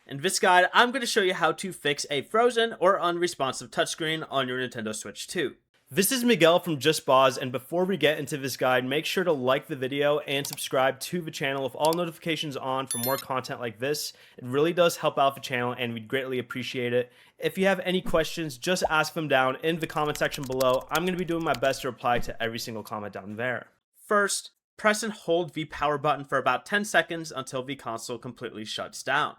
In this guide, I'm going to show you how to fix a frozen or unresponsive touchscreen on your Nintendo Switch 2. This is Miguel from Just Pause, and before we get into this guide, make sure to like the video and subscribe to the channel with all notifications on for more content like this. It really does help out the channel and we'd greatly appreciate it. If you have any questions, just ask them down in the comment section below. I'm going to be doing my best to reply to every single comment down there. First, press and hold the power button for about 10 seconds until the console completely shuts down.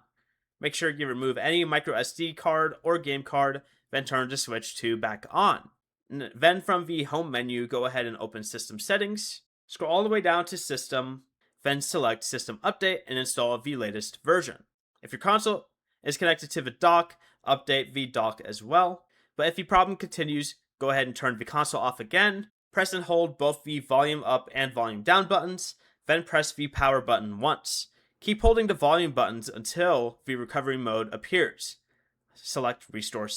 Make sure you remove any micro SD card or game card, then turn the Switch 2 back on. Then from the home menu, go ahead and open System Settings, scroll all the way down to System, then select System Update and install the latest version. If your console is connected to the dock, update the dock as well. But if the problem continues, go ahead and turn the console off again, press and hold both the volume up and volume down buttons, then press the power button once. Keep holding the volume buttons until the recovery mode appears. Select Restore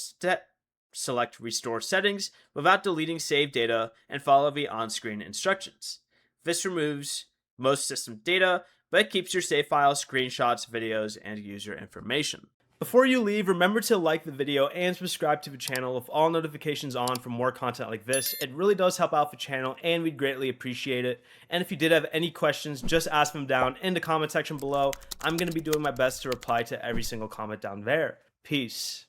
Settings without deleting saved data and follow the on-screen instructions. This removes most system data, but it keeps your save files, screenshots, videos, and user information. Before you leave, remember to like the video and subscribe to the channel with all notifications on for more content like this. It really does help out the channel and we'd greatly appreciate it. And if you did have any questions, just ask them down in the comment section below. I'm going to be doing my best to reply to every single comment down there. Peace.